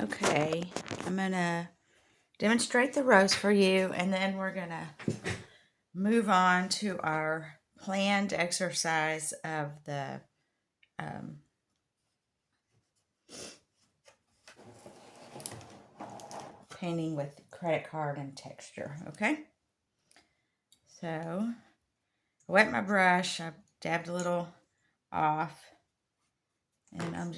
Okay, I'm gonna demonstrate the rose for you, and then we're gonna move on to our planned exercise of the painting with credit card and texture. Okay, so I wet my brush, I dabbed a little off, and I'm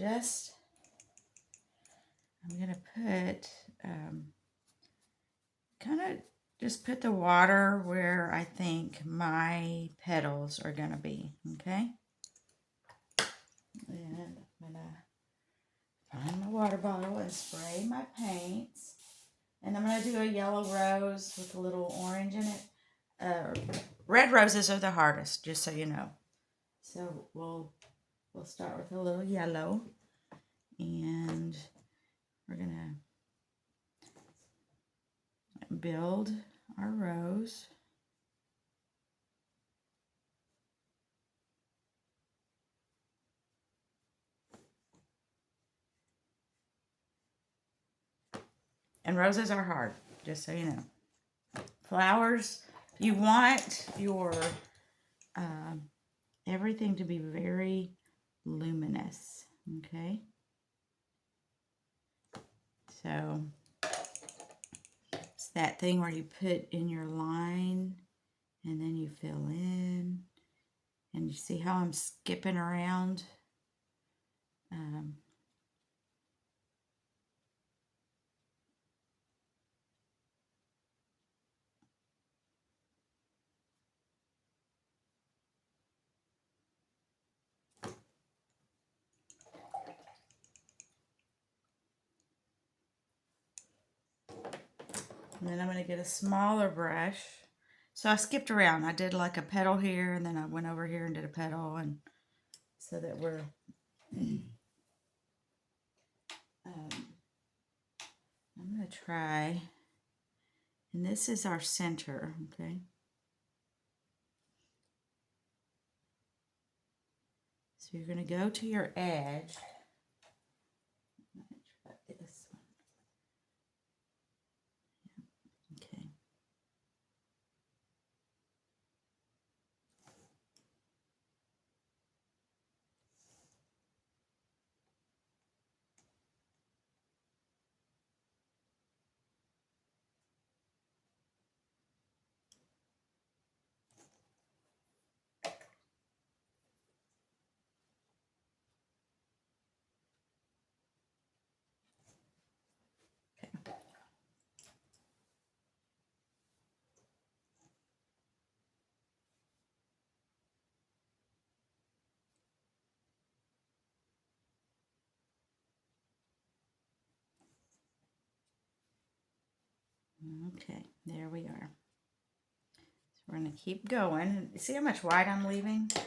gonna put kind of just put the water where I think my petals are gonna be. Okay, and I'm gonna find my water bottle and spray my paints. And I'm going to do a yellow rose with a little orange in it. Red roses are the hardest, just so you know. So we'll start with a little yellow. And we're going to build our rose. And roses are hard, just so you know. Flowers, you want your everything to be very luminous, okay? So it's that thing where you put in your line and then you fill in. And you see how I'm skipping around? And then I'm going to get a smaller brush. So I skipped around. I did like a petal here, and then I went over here and did a petal, and so that we're I'm going to try, and this is our center, okay? So you're going to go to your edge. I'm going to try this one. Okay. Okay, there we are. So we're going to keep going. See how much white I'm leaving? So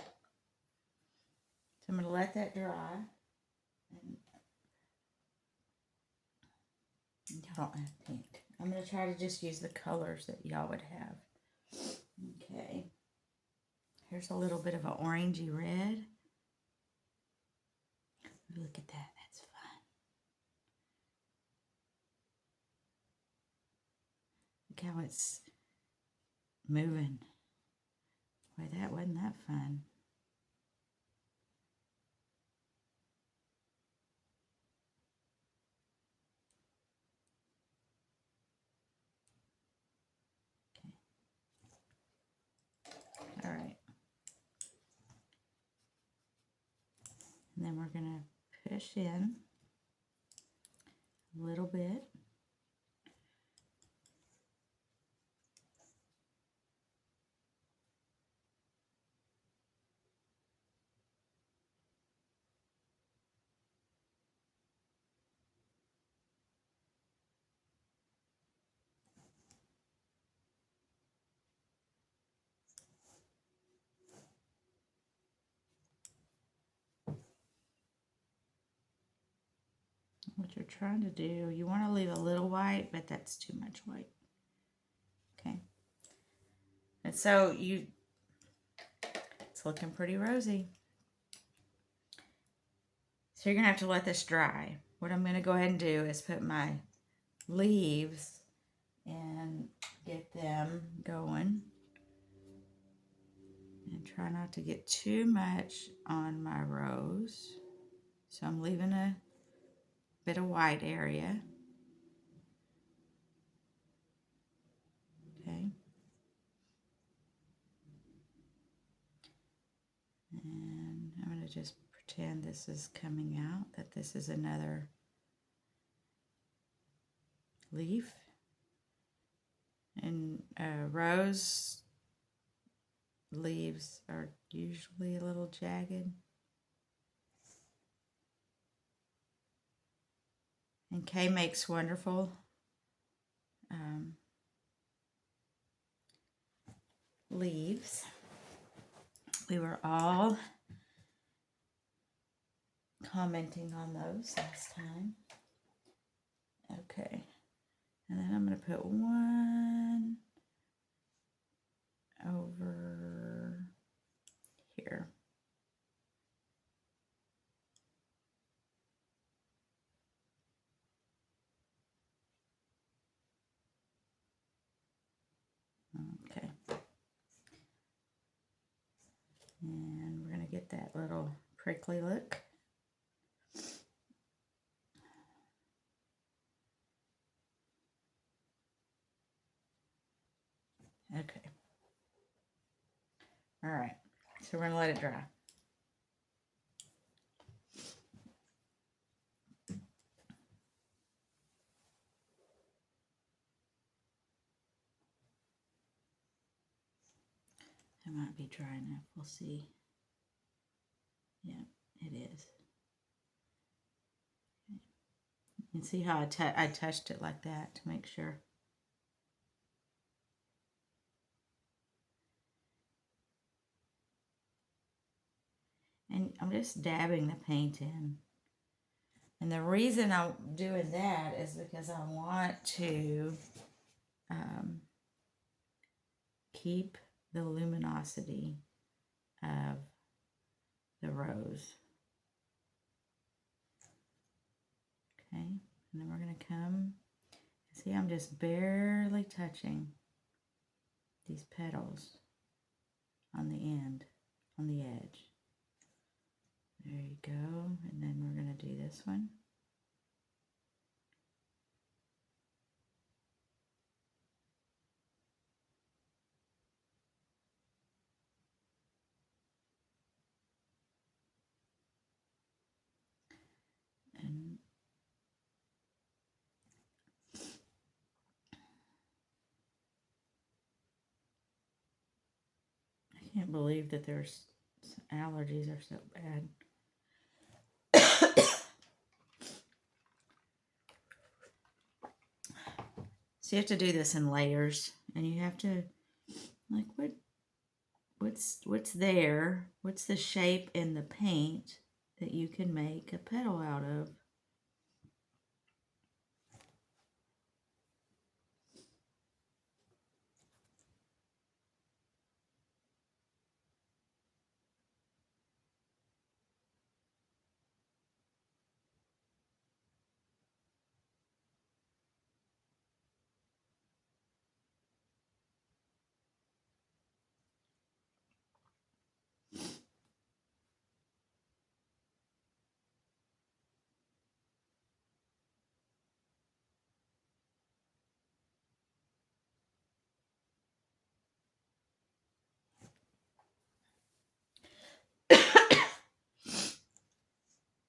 I'm going to let that dry. And y'all don't have pink. I'm going to try to just use the colors that y'all would have. Okay. Here's a little bit of an orangey red. Look at that. That's fun. Look how it's moving. Boy, that wasn't that fun. Okay. All right. And then we're going to push in a little bit. What you're trying to do, you want to leave a little white, but that's too much white. Okay. And so it's looking pretty rosy. So you're going to have to let this dry. what I'm going to go ahead and do is put my leaves and get them going. And try not to get too much on my rose. So I'm leaving a bit of white area. Okay. And I'm going to just pretend this is coming out, that this is another leaf. And rose leaves are usually a little jagged. And Kay makes wonderful leaves. We were all commenting on those last time. Okay. And then I'm going to put one over here. Okay. And we're going to get that little prickly look. Okay. All right. So we're going to let it dry. It might be dry enough. We'll see. Yeah, it is. Okay. You can see how I touched it like that to make sure. And I'm just dabbing the paint in. And the reason I'm doing that is because I want to keep the luminosity of the rose. Okay, and then we're going to come, see, I'm just barely touching these petals on the end, on the edge. There you go, and then we're going to do this one. And I can't believe that there's allergies are so bad. So you have to do this in layers, and you have to, like, what's there? What's the shape in the paint that you can make a petal out of?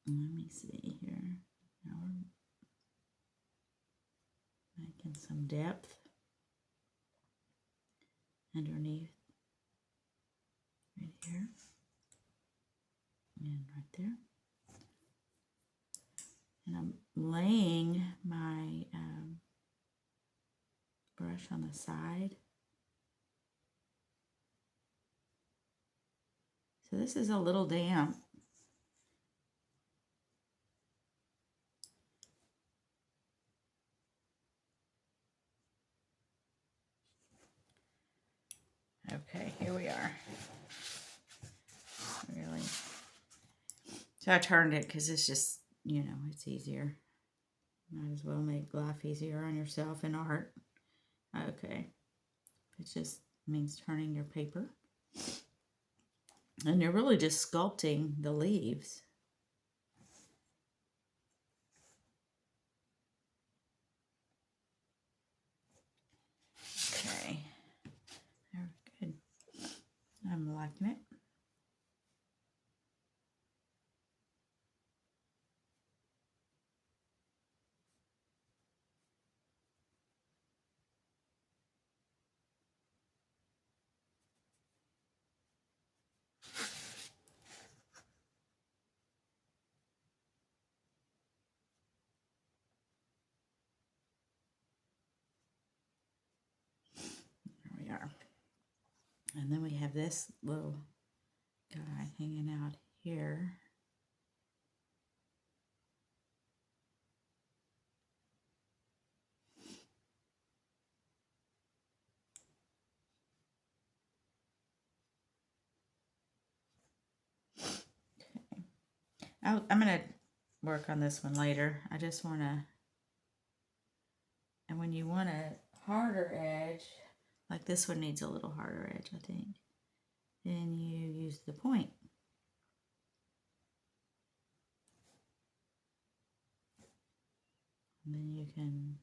Let me see here. Now we're making some depth underneath, right here, and right there. And I'm laying my brush on the side. So this is a little damp. Okay, here we are. Really. So I turned it because it's just you know, it's easier. Might as well make life easier on yourself in art. Okay. It just means turning your paper. And you're really just sculpting the leaves. Okay. Very good. I'm liking it. There we are. And then we have this little guy hanging out here. I'm going to work on this one later. I just want to, and when you want a harder edge, like this one needs a little harder edge, I think, then you use the point. And then you can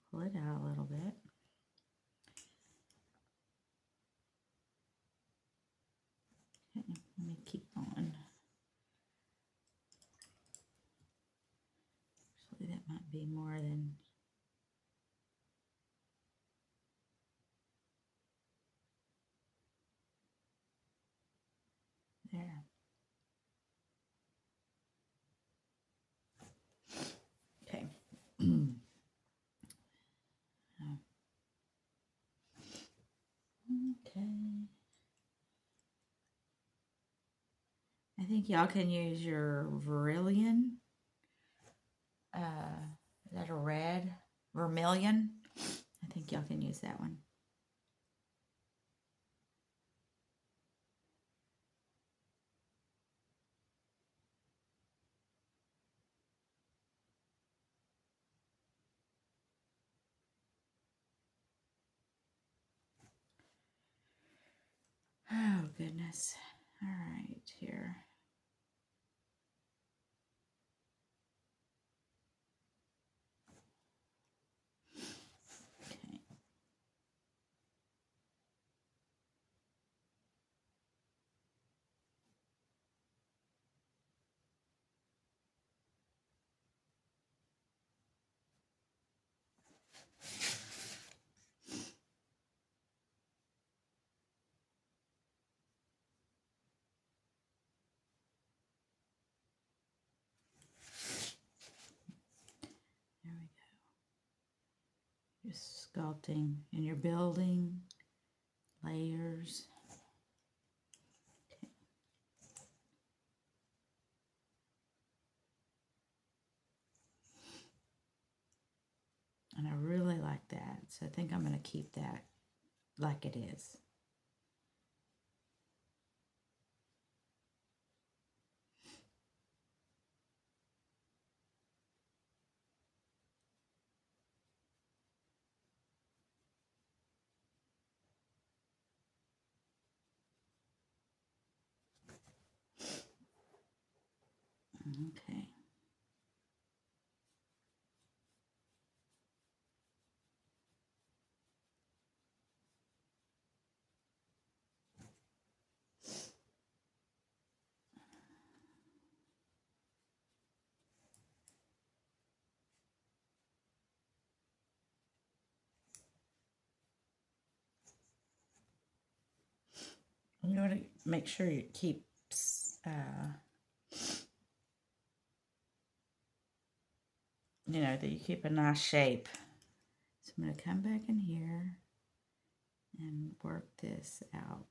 pull it out a little bit. Okay, let me keep going. Actually, that might be more than... There. Okay. Okay. I think y'all can use your Vermilion. Is that a red? Vermilion? I think y'all can use that one. Oh, goodness. All right, here. Okay. There we go. Just sculpting, and you're building layers. Okay. And I really like that, so I think I'm going to keep that like it is. Okay. You want to make sure you keep, you know, that you keep a nice shape. So I'm going to come back in here and work this out.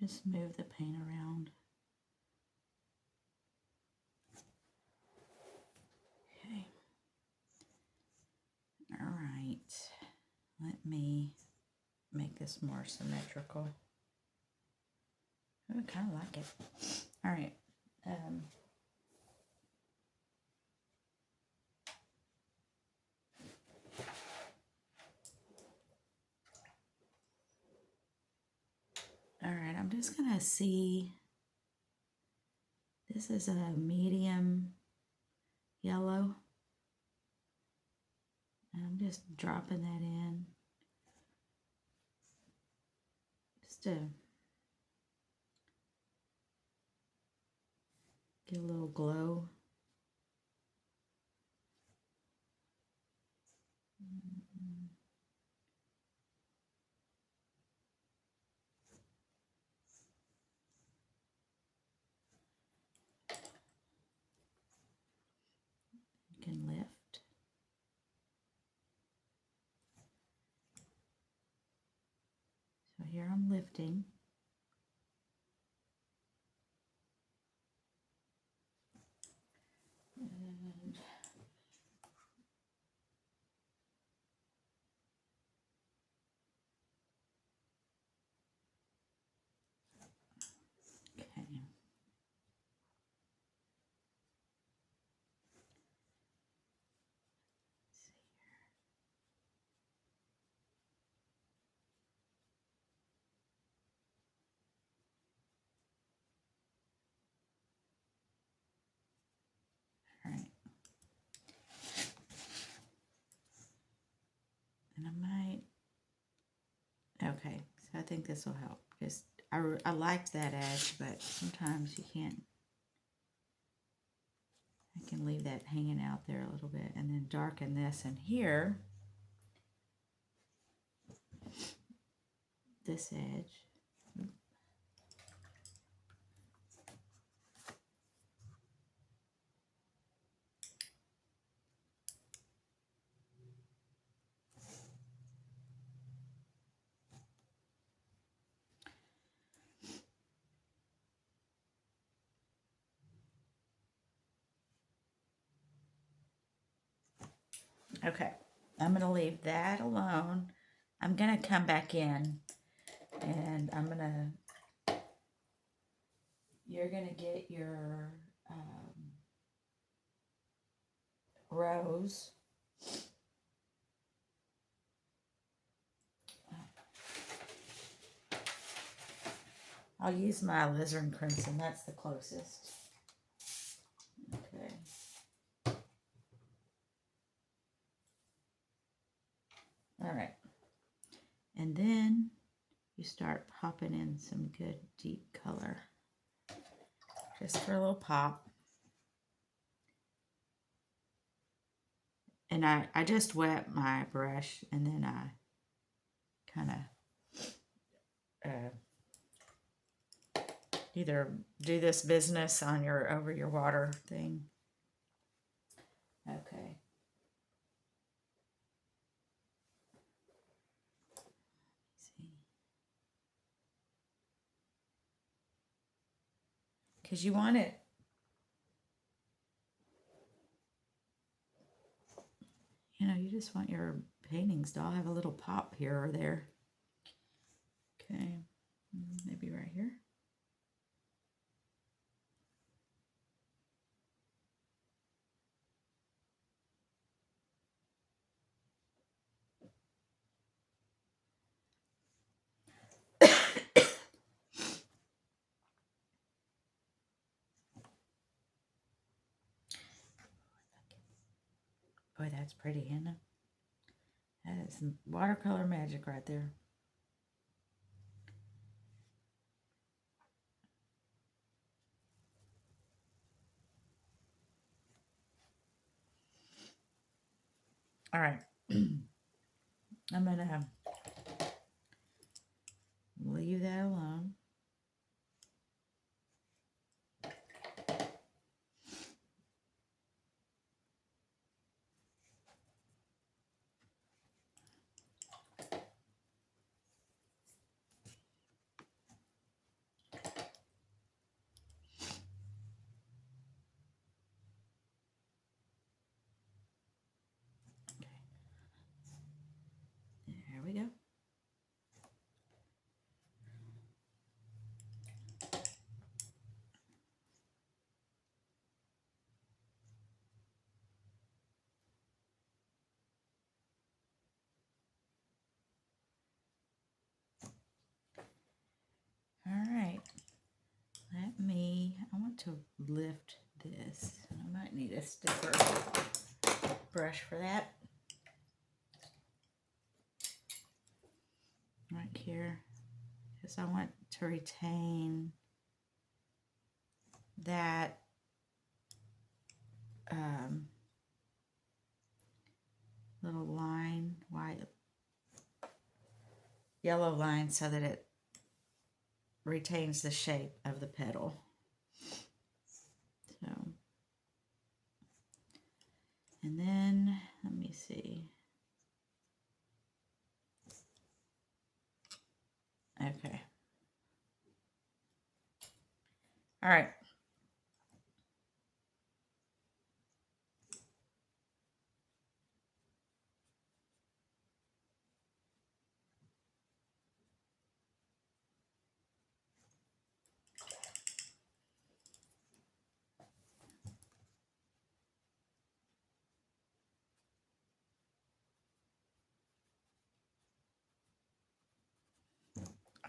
Just move the paint around. Okay. All right. Let me make this more symmetrical. I kind of like it. All right. All right, I'm just going to see. This is a medium yellow. And I'm just dropping that in. Just to get a little glow. You can lift. So here I'm lifting. And okay. All right. And I might, okay, so I think this will help. Just, I liked that edge, but sometimes you can't. I can leave that hanging out there a little bit and then darken this. And here, this edge. Okay, I'm going to leave that alone. I'm going to come back in and I'm going to, you're going to get your rose. I'll use my alizarin crimson. That's the closest. Okay. All right. And then you start popping in some good deep color. Just for a little pop. And I just wet my brush and then I kind of either do this business on your over your water thing. Okay. See. Because you want it. You know, you just want your paintings to all have a little pop here or there. Okay. Maybe right here. Boy, that's pretty, isn't it? That is some watercolor magic right there. All right. I'm going to leave that alone. to lift this. I might need a stiffer brush for that. Right here, because I want to retain that little line, yellow line, so that it retains the shape of the petal. So, and then let me see. Okay. All right.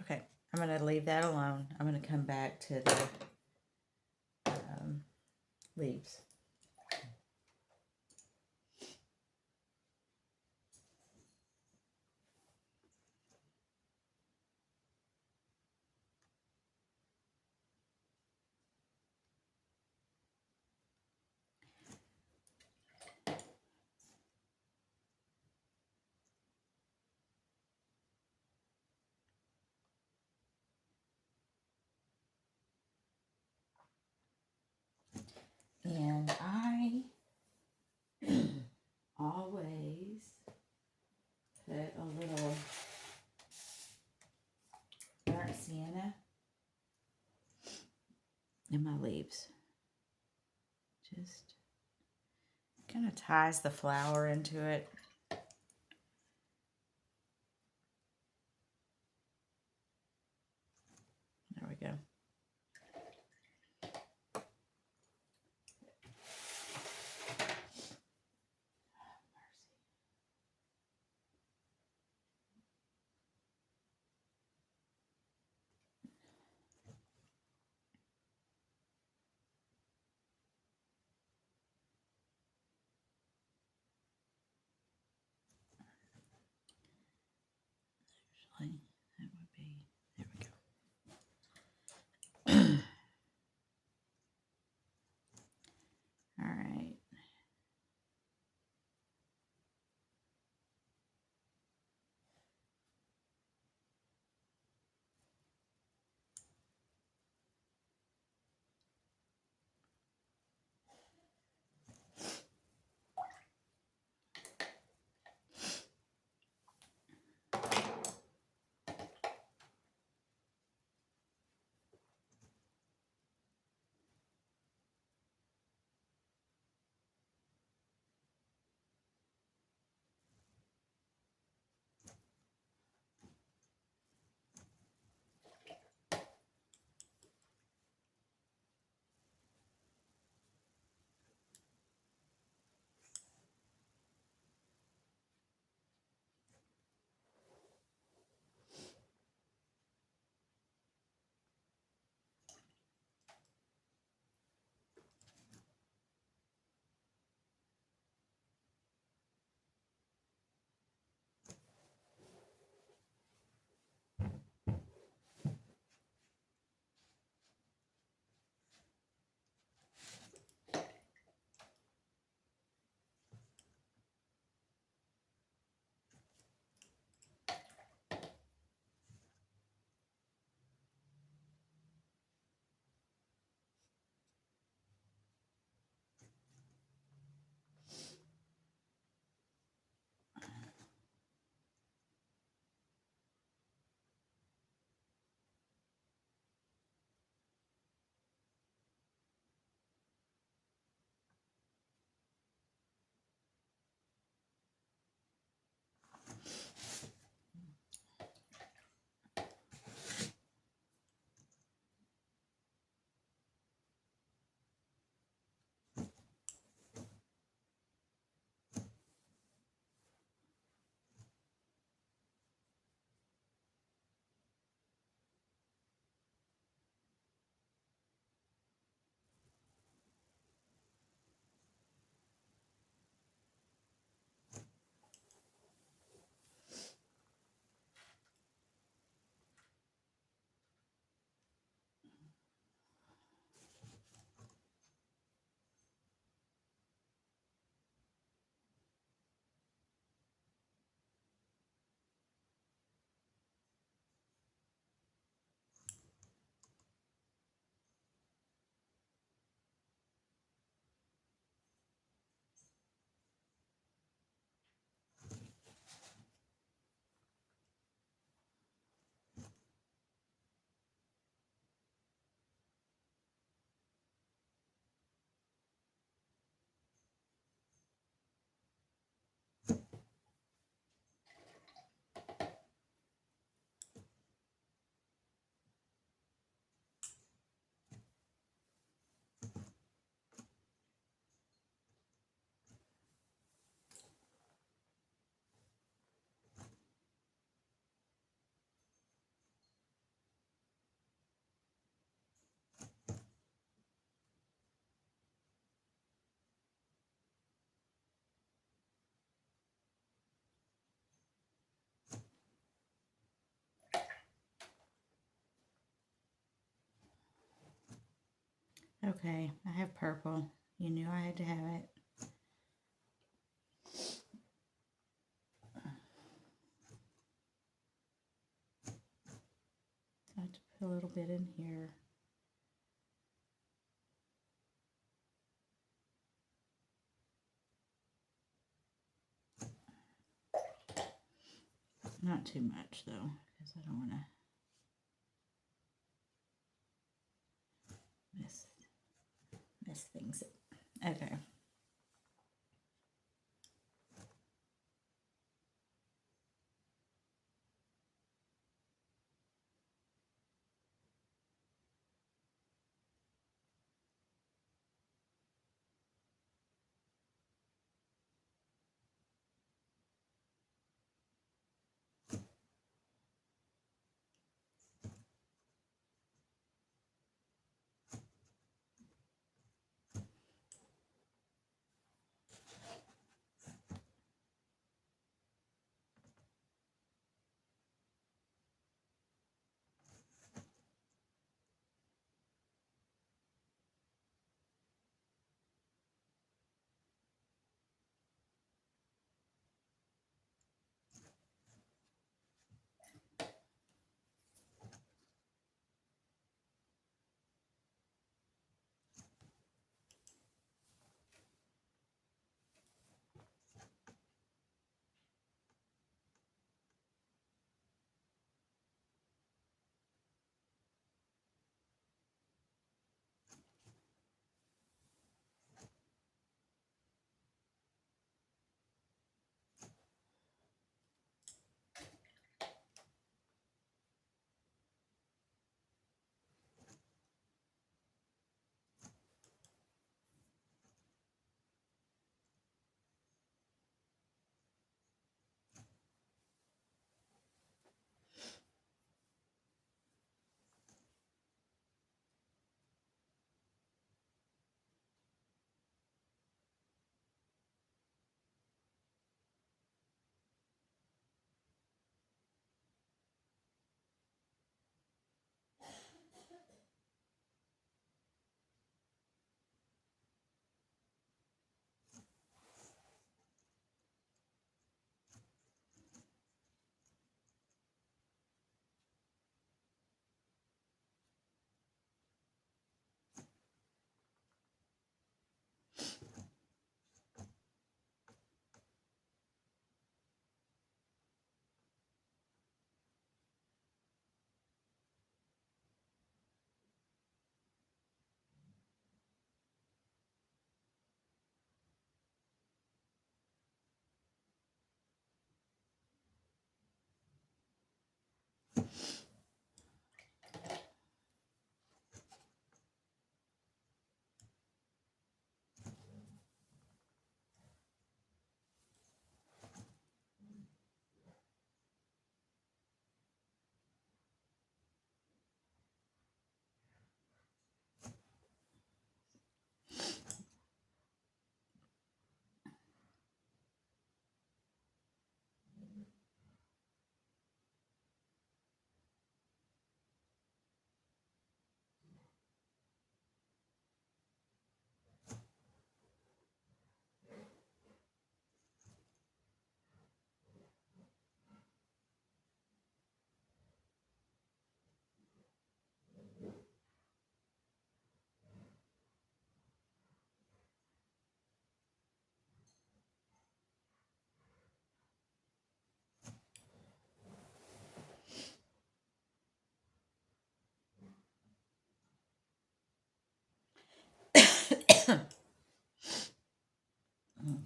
Okay, I'm going to leave that alone. I'm going to come back to the leaves. And I always put a little burnt sienna in my leaves. Just kind of ties the flower into it. There we go. Okay, I have purple. You knew I had to have it. I have to put a little bit in here. Not too much though, because I don't want to mess things up. Okay.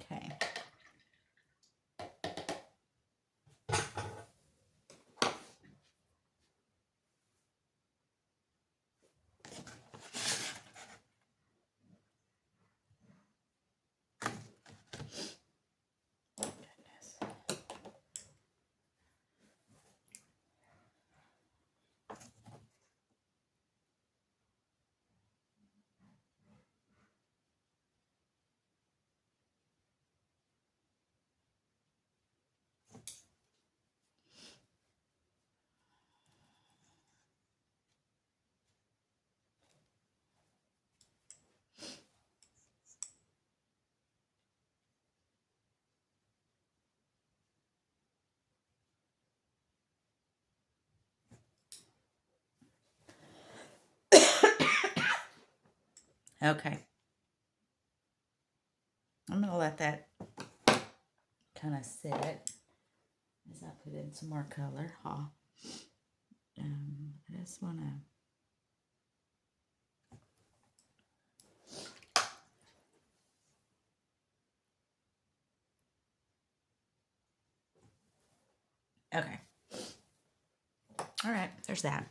Okay. Okay. I'm going to let that kind of sit as I put in some more color. Huh? I just want to... Okay. All right, there's that.